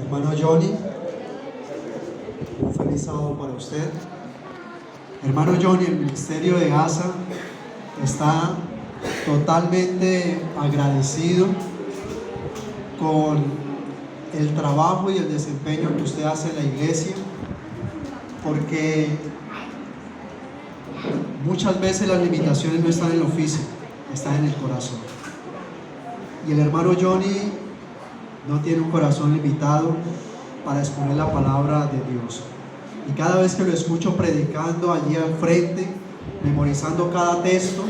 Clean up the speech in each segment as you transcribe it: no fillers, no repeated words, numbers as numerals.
Hermano Johnny, un feliz sábado para usted. Hermano Johnny, el ministerio de ASA está totalmente agradecido con el trabajo y el desempeño que usted hace en la iglesia, porque muchas veces las limitaciones no están en lo físico, están en el corazón. Y el hermano Johnny no tiene un corazón limitado para exponer la palabra de Dios. Y cada vez que lo escucho predicando allí al frente, memorizando cada texto,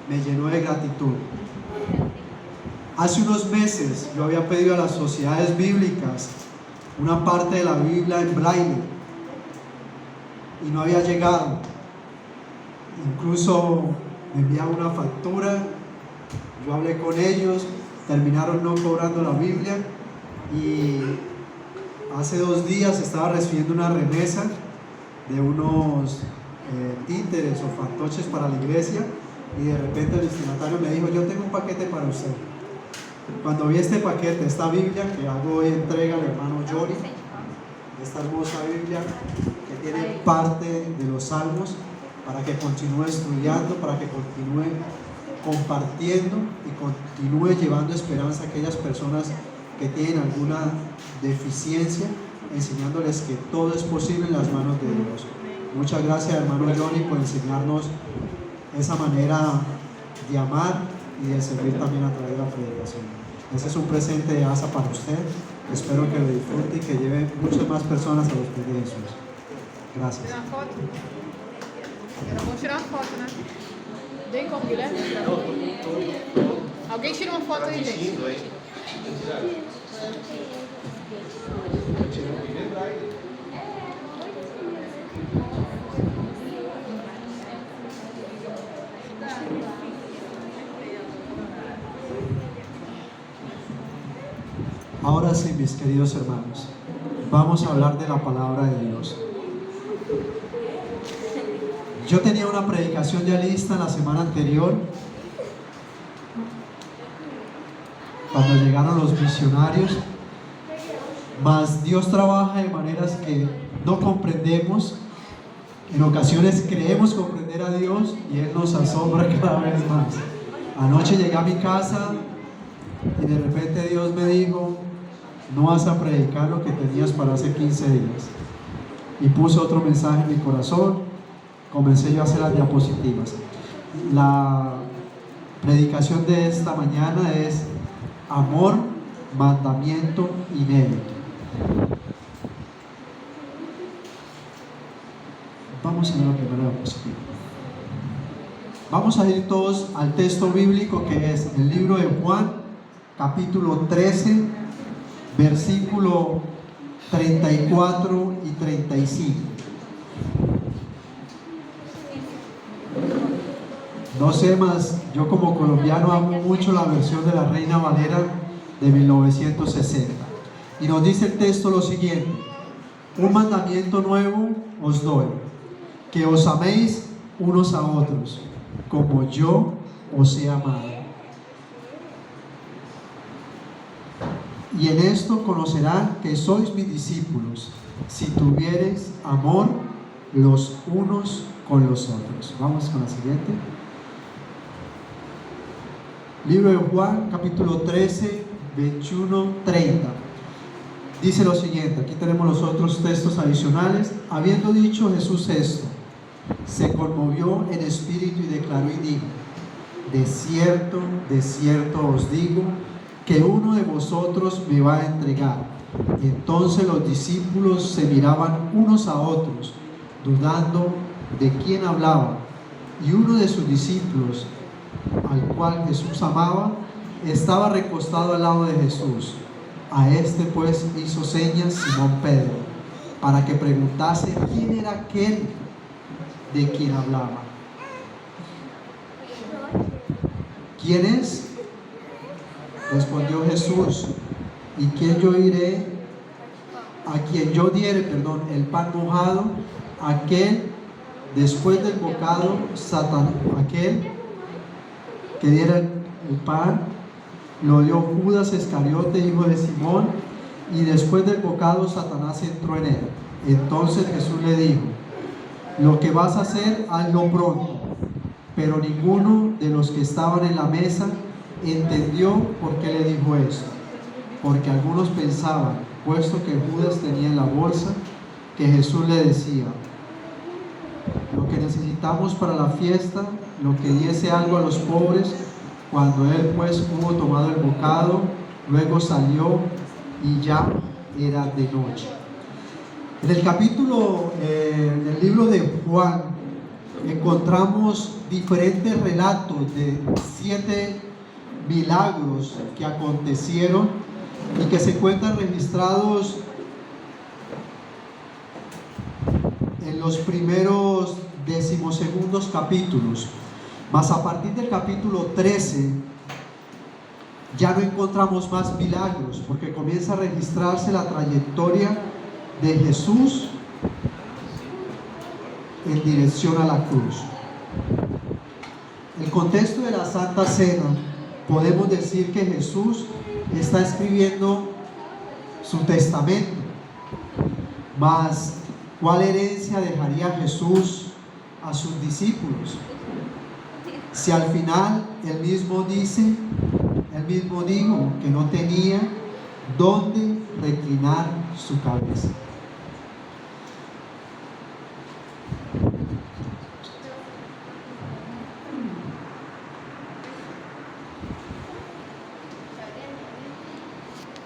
me llenó de gratitud. Hace unos meses yo había pedido a las sociedades bíblicas una parte de la Biblia en braille y no había llegado. Incluso me enviaron una factura, yo hablé con ellos, terminaron no cobrando la Biblia, y hace 2 días estaba recibiendo una remesa de unos títeres o fantoches para la iglesia, y de repente el destinatario me dijo: yo tengo un paquete para usted. Cuando vi este paquete, esta Biblia que hago hoy entrega al hermano Johnny, esta hermosa Biblia que tiene parte de los salmos, para que continúe estudiando, para que continúe compartiendo y continúe llevando esperanza a aquellas personas que tienen alguna deficiencia, enseñándoles que todo es posible en las manos de Dios. Muchas gracias, hermano Johnny, por enseñarnos esa manera de amar y de servir también a través de la predicación. Ese es un presente de ASA para usted. Espero que lo disfrute y que lleve muchas más personas a los pies de Jesús. Gracias. Tirar uma foto? Vamos tirar uma foto, né? Vem como, Guilherme? Alguém tira uma foto aí, gente. Ahora sí, mis queridos hermanos, vamos a hablar de la palabra de Dios. Yo tenía una predicación ya lista la semana anterior, cuando llegaron los misionarios, mas Dios trabaja de maneras que no comprendemos. En ocasiones creemos comprender a Dios y Él nos asombra cada vez más. Anoche llegué a mi casa y de repente Dios me dijo: no vas a predicar lo que tenías para hace 15 días. Y puso otro mensaje en mi corazón. Comencé yo a hacer las diapositivas. La predicación de esta mañana es amor, mandamiento inédito. Vamos a ver la primera diapositiva. Vamos a ir todos al texto bíblico, que es el libro de Juan, capítulo 13, versículo 34 y 35. No sé más, yo como colombiano amo mucho la versión de la Reina Valera de 1960. Y nos dice el texto lo siguiente: un mandamiento nuevo os doy, que os améis unos a otros, como yo os he amado. Y en esto conocerán que sois mis discípulos, si tuviereis amor los unos con los otros. Vamos con la siguiente. Libro de Juan, capítulo 13, 21, 30. Dice lo siguiente, aquí tenemos los otros textos adicionales. Habiendo dicho Jesús esto, se conmovió en espíritu y declaró y dijo: de cierto os digo, que uno de vosotros me va a entregar. Y entonces los discípulos se miraban unos a otros, dudando de quién hablaba. Y uno de sus discípulos, al cual Jesús amaba, estaba recostado al lado de Jesús. A este pues hizo señas Simón Pedro, para que preguntase quién era aquel de quien hablaba. ¿Quién es? Respondió Jesús: ¿y quién yo iré? A quien yo diere, el pan mojado, aquel Después del bocado, aquel que diera el pan, lo dio Judas Iscariote, hijo de Simón, y después del bocado Satanás entró en él. Entonces Jesús le dijo: lo que vas a hacer, hazlo pronto. Pero ninguno de los que estaban en la mesa entendió por qué le dijo esto, porque algunos pensaban, puesto que Judas tenía en la bolsa, que Jesús le decía: lo que necesitamos para la fiesta, lo que diese algo a los pobres. Cuando él pues hubo tomado el bocado, luego salió y ya era de noche. En el capítulo, en el libro de Juan, encontramos diferentes relatos de 7 milagros que acontecieron y que se encuentran registrados en los primeros 12 capítulos. Mas a partir del capítulo 13 ya no encontramos más milagros, porque comienza a registrarse la trayectoria de Jesús en dirección a la cruz. El contexto de la Santa Cena, podemos decir que Jesús está escribiendo su testamento. Mas, ¿cuál herencia dejaría Jesús a sus discípulos? Si al final él mismo dijo que no tenía dónde reclinar su cabeza.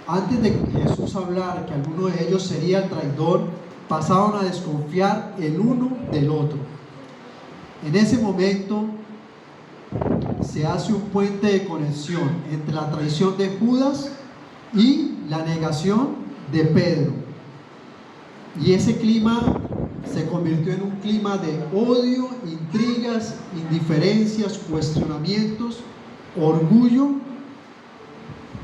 Antes de Jesús hablar que alguno de ellos sería el traidor, pasaban a desconfiar el uno del otro. En ese momento se hace un puente de conexión entre la traición de Judas y la negación de Pedro. Y ese clima se convirtió en un clima de odio, intrigas, indiferencias, cuestionamientos, orgullo.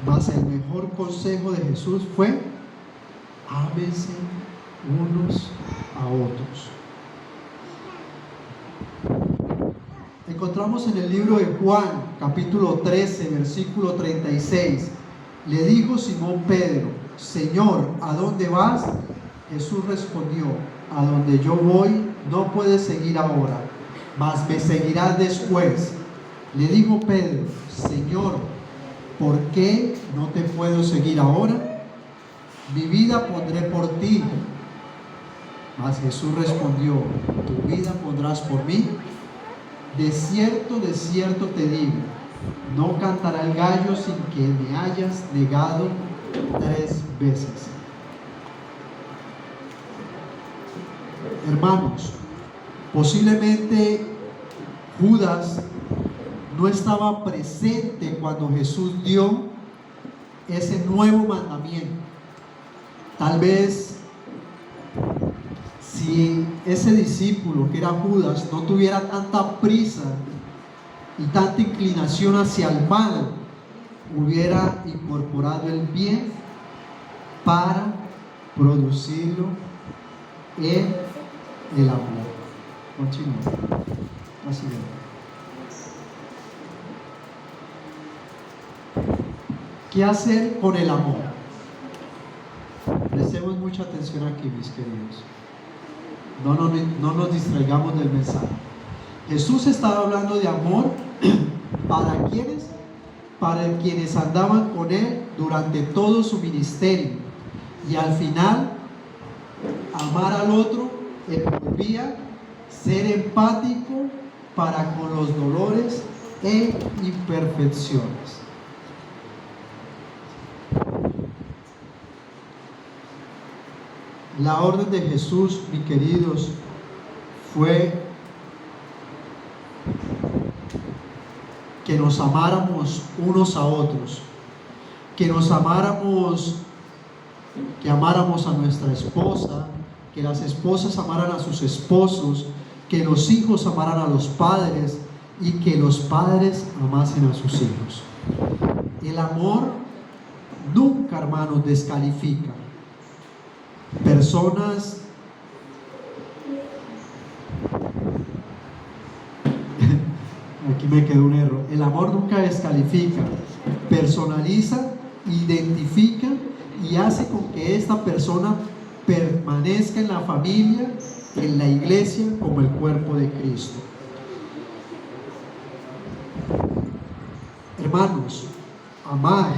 Mas el mejor consejo de Jesús fue: ámense unos a otros. Encontramos en el libro de Juan, capítulo 13, versículo 36. Le dijo Simón Pedro: Señor, ¿a dónde vas? Jesús respondió: a donde yo voy no puedes seguir ahora, mas me seguirás después. Le dijo Pedro: Señor, ¿por qué no te puedo seguir ahora? Mi vida pondré por ti. Mas Jesús respondió: ¿tu vida pondrás por mí? De cierto te digo, no cantará el gallo sin que me hayas negado 3 veces. Hermanos, posiblemente Judas no estaba presente cuando Jesús dio ese nuevo mandamiento. Tal vez si ese discípulo que era Judas no tuviera tanta prisa y tanta inclinación hacia el mal, hubiera incorporado el bien para producirlo en el amor. Continúa. Así es. ¿Qué hacer con el amor? Prestemos mucha atención aquí, mis queridos. No nos distraigamos del mensaje. Jesús estaba hablando de amor ¿para quiénes? Para quienes andaban con Él durante todo su ministerio. Y al final, amar al otro envolvía ser empático para con los dolores e imperfecciones. La orden de Jesús, mis queridos, fue que nos amáramos unos a otros, que nos amáramos, que amáramos a nuestra esposa, que las esposas amaran a sus esposos, que los hijos amaran a los padres y que los padres amasen a sus hijos. El amor nunca, hermanos, descalifica. Aquí me quedó un error. El amor nunca descalifica, personaliza, identifica y hace con que esta persona permanezca en la familia, en la iglesia, como el cuerpo de Cristo. Hermanos, amar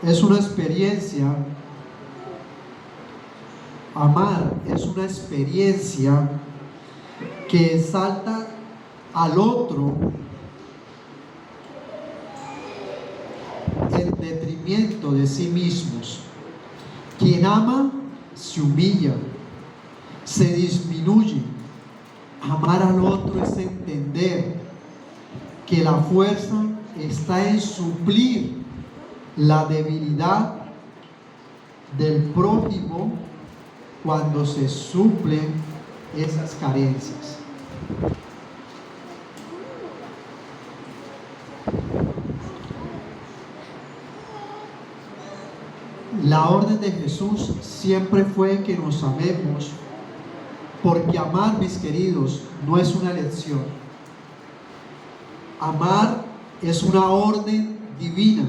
es una experiencia. Amar es una experiencia que exalta al otro en detrimento de sí mismos. Quien ama se humilla, se disminuye. Amar al otro es entender que la fuerza está en suplir la debilidad del prójimo cuando se suplen esas carencias. La orden de Jesús siempre fue que nos amemos, porque amar, mis queridos, no es una elección. Amar es una orden divina.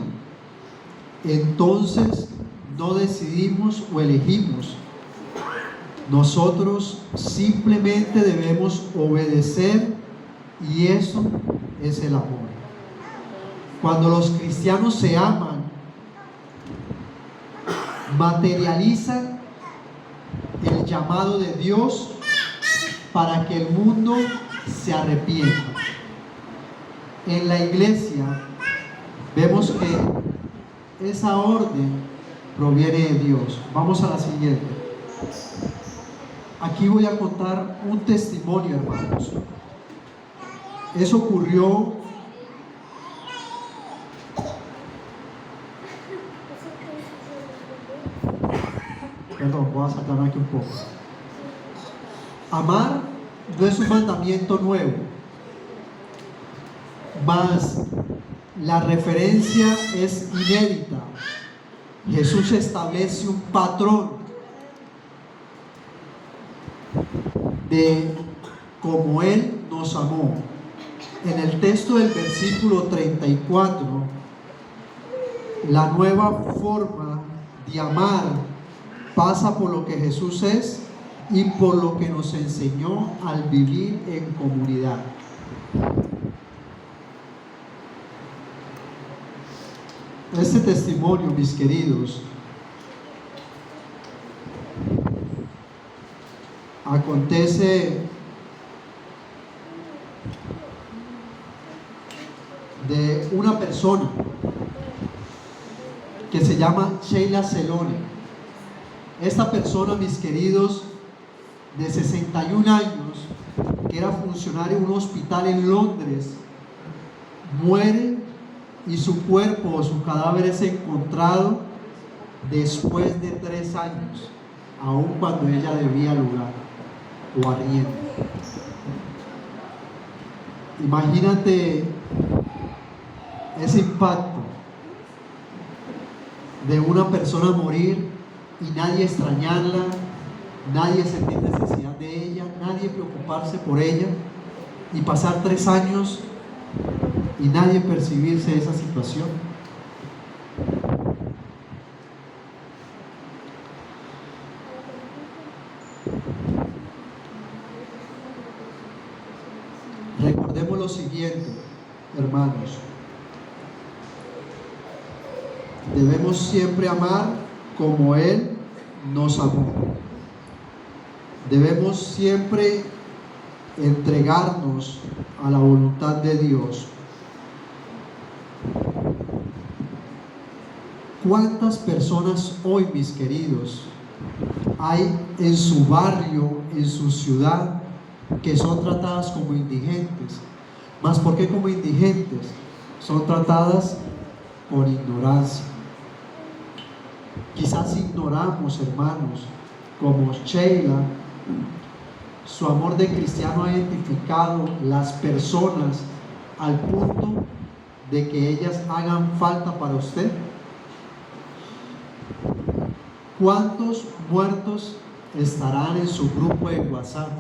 Entonces no decidimos o elegimos. Nosotros simplemente debemos obedecer, y eso es el amor. Cuando los cristianos se aman, materializan el llamado de Dios para que el mundo se arrepienta. En la iglesia vemos que esa orden proviene de Dios. Vamos a la siguiente. Aquí voy a contar un testimonio, hermanos. Eso ocurrió voy a sacarme aquí un poco. Amar no es un mandamiento nuevo, mas la referencia es inédita. Jesús establece un patrón de cómo Él nos amó. En el texto del versículo 34, la nueva forma de amar pasa por lo que Jesús es y por lo que nos enseñó al vivir en comunidad. Este testimonio, mis queridos, acontece de una persona que se llama Sheila Celone. Esta persona, mis queridos, de 61 años, que era funcionario en un hospital en Londres, muere y su cuerpo o su cadáver es encontrado después de 3 años, aun cuando ella debía lugar o arriendo. Imagínate ese impacto de una persona morir y nadie extrañarla, nadie sentir necesidad de ella, nadie preocuparse por ella, y pasar 3 años y nadie percibirse esa situación. Recordemos lo siguiente, hermanos. Debemos siempre amar como Él nos amó. Debemos siempre entregarnos a la voluntad de Dios. ¿Cuántas personas hoy, mis queridos, hay en su barrio, en su ciudad, que son tratadas como indigentes? ¿Más por qué como indigentes? Son tratadas por ignorancia. Quizás ignoramos, hermanos, como Sheila, su amor de cristiano ha identificado las personas al punto de que ellas hagan falta para usted. ¿Cuántos muertos estarán en su grupo de WhatsApp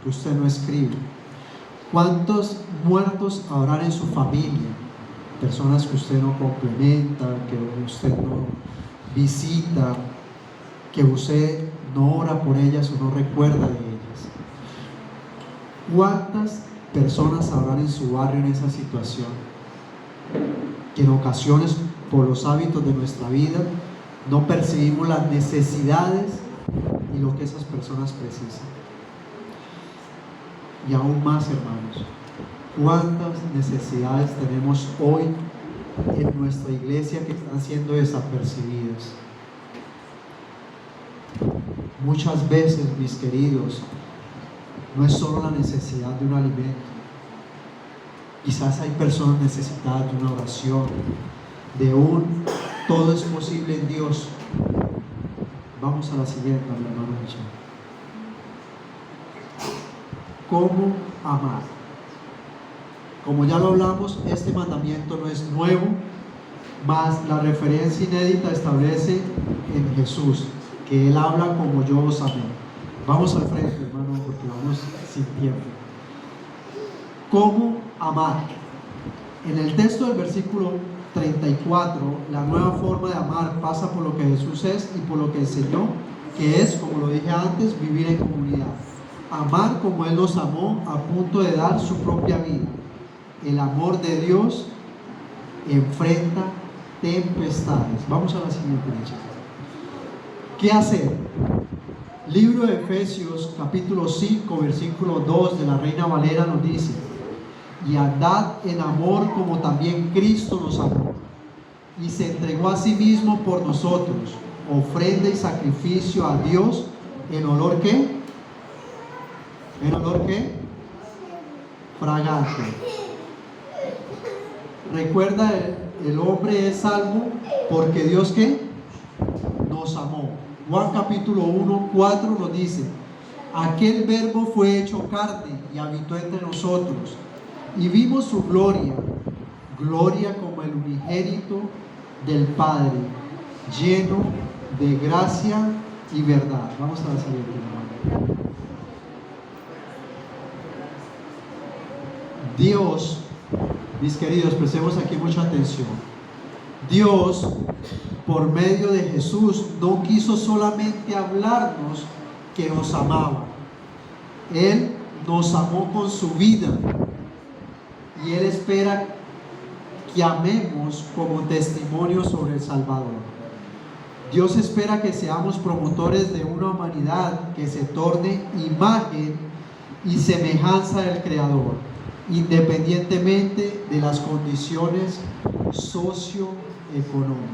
que usted no escribe? ¿Cuántos muertos habrán en su familia? Personas que usted no complementa, que usted no visita, que usted no ora por ellas o no recuerda de ellas. ¿Cuántas personas habrán en su barrio en esa situación? Que en ocasiones, por los hábitos de nuestra vida, no percibimos las necesidades y lo que esas personas precisan. Y aún más, hermanos, ¿cuántas necesidades tenemos hoy en nuestra iglesia que están siendo desapercibidas? Muchas veces, mis queridos, no es solo la necesidad de un alimento. Quizás hay personas necesitadas de una oración, de un todo es posible en Dios. Vamos a la siguiente, mi hermano Michel. ¿Cómo amar? Como ya lo hablamos, este mandamiento no es nuevo, mas la referencia inédita establece en Jesús, que Él habla como yo os amé. Vamos al frente, hermano, porque vamos sin tiempo. ¿Cómo amar? En el texto del versículo 34, la nueva forma de amar pasa por lo que Jesús es y por lo que enseñó, que es, como lo dije antes, vivir en comunidad. Amar como Él nos amó a punto de dar su propia vida. El amor de Dios enfrenta tempestades. Vamos a la siguiente leche. ¿Qué hacer? Libro de Efesios, capítulo 5, versículo 2 de la Reina Valera nos dice: y andad en amor como también Cristo nos amó y se entregó a sí mismo por nosotros, ofrenda y sacrificio a Dios en olor ¿qué? ¿En olor qué? Fragante. Recuerda, el hombre es salvo porque Dios ¿qué? Nos amó. Juan capítulo 1, 4 nos dice: aquel verbo fue hecho carne y habitó entre nosotros, y vimos su gloria, gloria como el unigénito del Padre, lleno de gracia y verdad. Vamos a la siguiente, hermano. Dios, mis queridos, prestemos aquí mucha atención. Dios, por medio de Jesús, no quiso solamente hablarnos que nos amaba. Él nos amó con su vida. Y Él espera que amemos como testimonio sobre el Salvador. Dios espera que seamos promotores de una humanidad que se torne imagen y semejanza del Creador, independientemente de las condiciones socioeconómicas.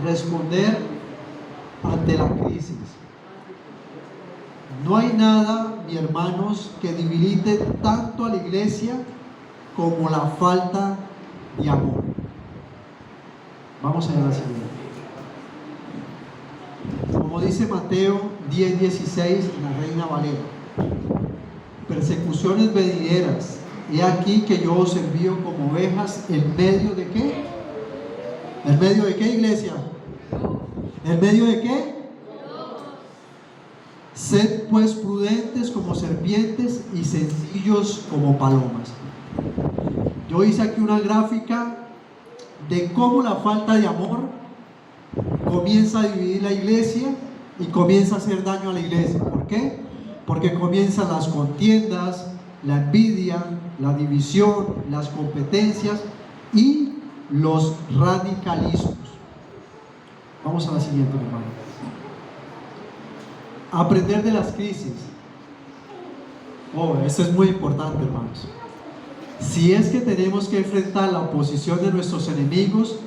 Responder ante la crisis. No hay nada, mis hermanos, que debilite tanto a la iglesia como la falta de amor. Vamos a ver la siguiente. Como dice Mateo 10:16, la Reina Valera: persecuciones venideras, he aquí que yo os envío como ovejas en medio de ¿qué? ¿En medio de qué, iglesia? ¿En medio de qué? Sed pues prudentes como serpientes y sencillos como palomas. Yo hice aquí una gráfica de cómo la falta de amor comienza a dividir la iglesia y comienza a hacer daño a la iglesia. ¿Por qué? Porque comienzan las contiendas, la envidia, la división, las competencias y los radicalismos. Vamos a la siguiente, hermano. Aprender de las crisis. Esto es muy importante, hermanos. Si es que tenemos que enfrentar la oposición de nuestros enemigos,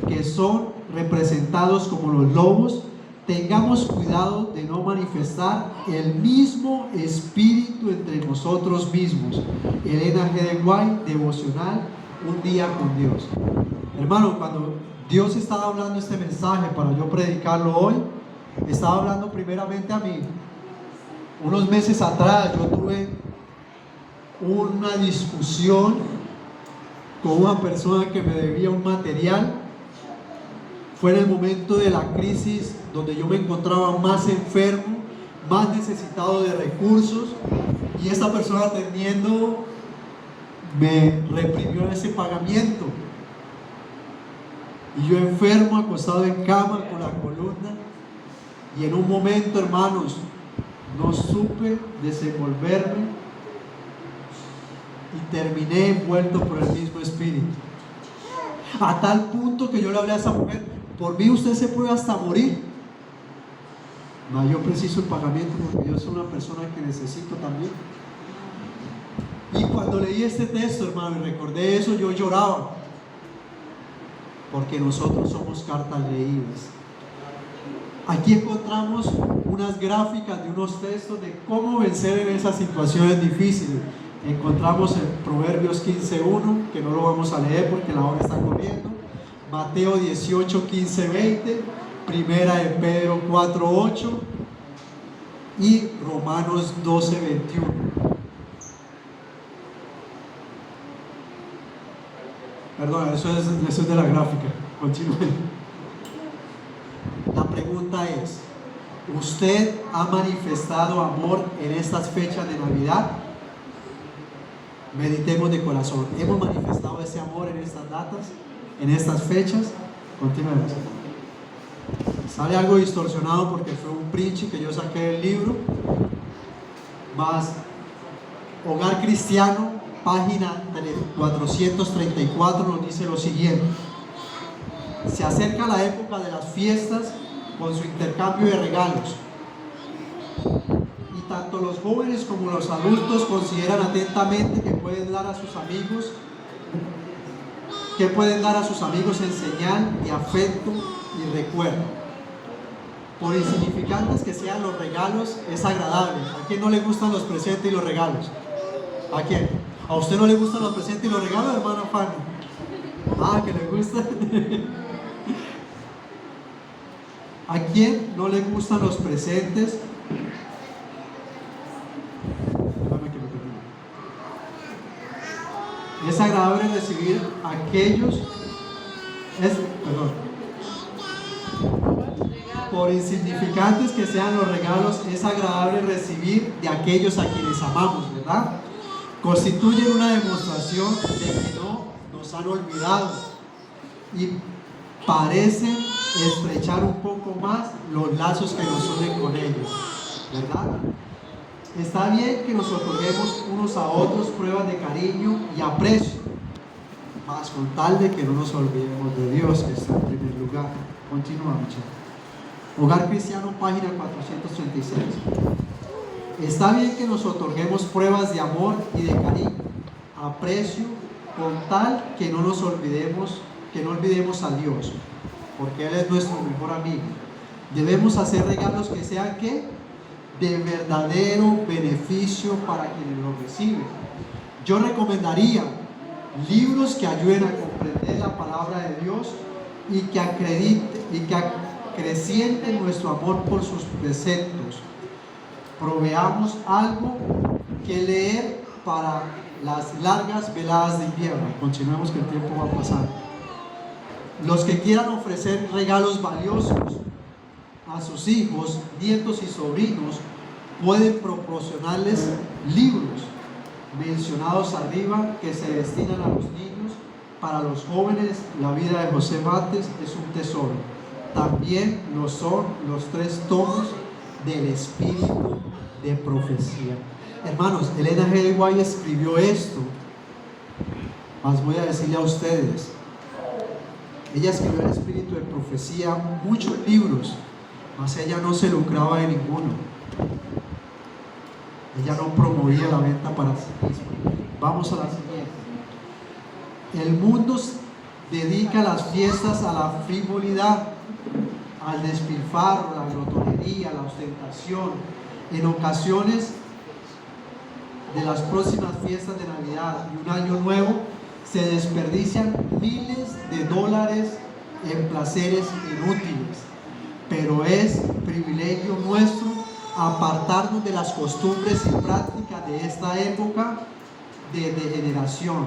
que son representados como los lobos, tengamos cuidado de no manifestar el mismo espíritu entre nosotros mismos. Elena G. de White, devocional, un día con Dios. Hermano, cuando Dios estaba hablando este mensaje para yo predicarlo hoy, estaba hablando primeramente a mí. Unos meses atrás yo tuve una discusión con una persona que me debía un material. Fue en el momento de la crisis donde yo me encontraba más enfermo más necesitado de recursos, y esta persona atendiendo me reprimió ese pagamiento. Y yo enfermo, acostado en cama con la columna, y en un momento, hermanos, no supe desenvolverme y terminé envuelto por el mismo espíritu. A tal punto que yo le hablé a esa mujer: por mí usted se puede hasta morir. No, yo preciso el pagamiento porque yo soy una persona que necesito también. Y cuando leí este texto, hermano, y recordé eso, yo lloraba, porque nosotros somos cartas leídas. Aquí encontramos unas gráficas de unos textos de cómo vencer en esas situaciones difíciles. Encontramos en Proverbios 15:1, que no lo vamos a leer porque la hora está corriendo, Mateo 18:15-20, Primera de Pedro 4:8 y Romanos 12:21. Perdón, eso es de la gráfica. Continúen. La pregunta es: ¿usted ha manifestado amor en estas fechas de Navidad? Meditemos de corazón. ¿Hemos manifestado ese amor en estas datas, en estas fechas? Continuemos. Sale algo distorsionado porque fue un print que yo saqué del libro. Más Hogar Cristiano, página 434, nos dice lo siguiente: se acerca la época de las fiestas con su intercambio de regalos, y tanto los jóvenes como los adultos consideran atentamente que pueden dar a sus amigos en señal de afecto y recuerdo. Por insignificantes que sean los regalos, es agradable. ¿A quién no le gustan los presentes y los regalos? ¿A quién? ¿A usted no le gustan los presentes y los regalos, hermano Fanny? Ah, que le gusta. ¿A quién no le gustan los presentes? Déjame que lo termine. Es agradable recibir aquellos. Por insignificantes que sean los regalos, es agradable recibir de aquellos a quienes amamos, ¿verdad? Constituyen una demostración de que no nos han olvidado y parecen estrechar un poco más los lazos que nos unen con ellos, ¿verdad? Está bien que nos otorguemos unos a otros pruebas de cariño y aprecio, mas con tal de que no nos olvidemos de Dios, que está en primer lugar. Continúa, muchachos. Hogar Cristiano, página 436. Está bien que nos otorguemos pruebas de amor y de cariño, aprecio, con tal que no nos olvidemos, que no olvidemos a Dios, porque Él es nuestro mejor amigo. Debemos hacer regalos que sean ¿qué? De verdadero beneficio para quienes los reciben. Yo recomendaría libros que ayuden a comprender la palabra de Dios y que acrecienten nuestro amor por sus preceptos. Proveamos algo que leer para las largas veladas de invierno. Continuemos que el tiempo va a pasar. Los que quieran ofrecer regalos valiosos a sus hijos, nietos y sobrinos pueden proporcionarles libros mencionados arriba que se destinan a los niños. Para los jóvenes, la vida de José Bates es un tesoro. También lo son los 3 tomos del espíritu de profecía. Hermanos, Elena G. White escribió esto, mas voy a decirle a ustedes, ella escribió el espíritu de profecía, muchos libros, mas ella no se lucraba de ninguno. Ella no promovía la venta para sí misma. Vamos a la siguiente. El mundo dedica las fiestas a la frivolidad, al despilfarro, la glotonería, la ostentación. En ocasiones de las próximas fiestas de Navidad y un año nuevo se desperdician miles de dólares en placeres inútiles, pero es privilegio nuestro apartarnos de las costumbres y prácticas de esta época de degeneración,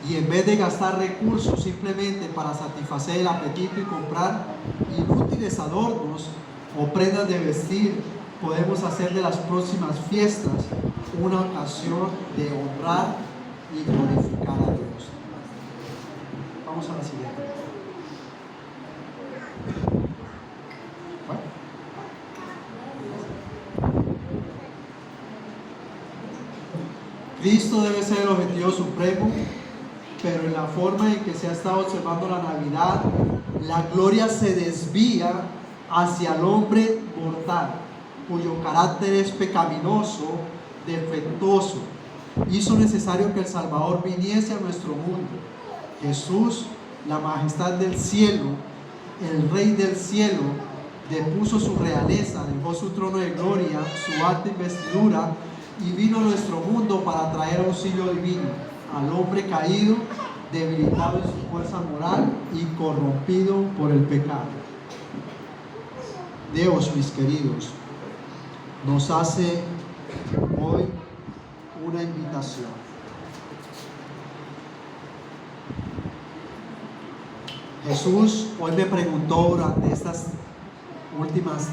y en vez de gastar recursos simplemente para satisfacer el apetito y comprar inútiles adornos o prendas de vestir podemos hacer de las próximas fiestas una ocasión de honrar y glorificar a Dios. Vamos a la siguiente. Bueno. Cristo debe ser el objetivo supremo, pero en la forma en que se ha estado observando la Navidad, la gloria se desvía hacia el hombre mortal, cuyo carácter es pecaminoso, defectuoso. Hizo necesario que el Salvador viniese a nuestro mundo. Jesús, la majestad del cielo, el Rey del cielo, depuso su realeza, dejó su trono de gloria, su alta investidura, y vino a nuestro mundo para traer auxilio divino al hombre caído, debilitado en su fuerza moral y corrompido por el pecado. Dios, mis queridos, nos hace hoy una invitación. Jesús hoy me preguntó durante estas últimas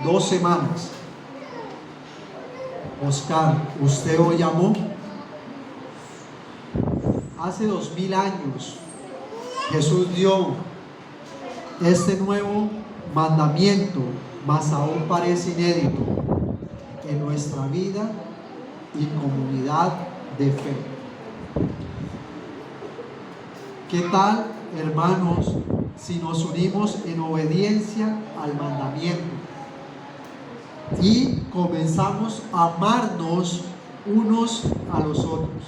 2 semanas: Oscar, ¿usted hoy amó? Hace 2000 años Jesús dio este nuevo mandamiento, mas aún parece inédito en nuestra vida y comunidad de fe. ¿Qué tal, hermanos, si nos unimos en obediencia al mandamiento y comenzamos a amarnos unos a los otros?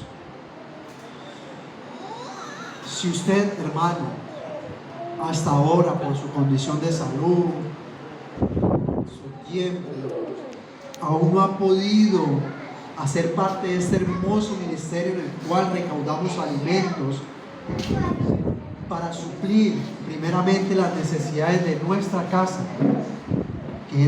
Si usted, hermano, hasta ahora por su condición de salud, su tiempo, aún no ha podido hacer parte de este hermoso ministerio en el cual recaudamos alimentos para suplir primeramente las necesidades de nuestra casa,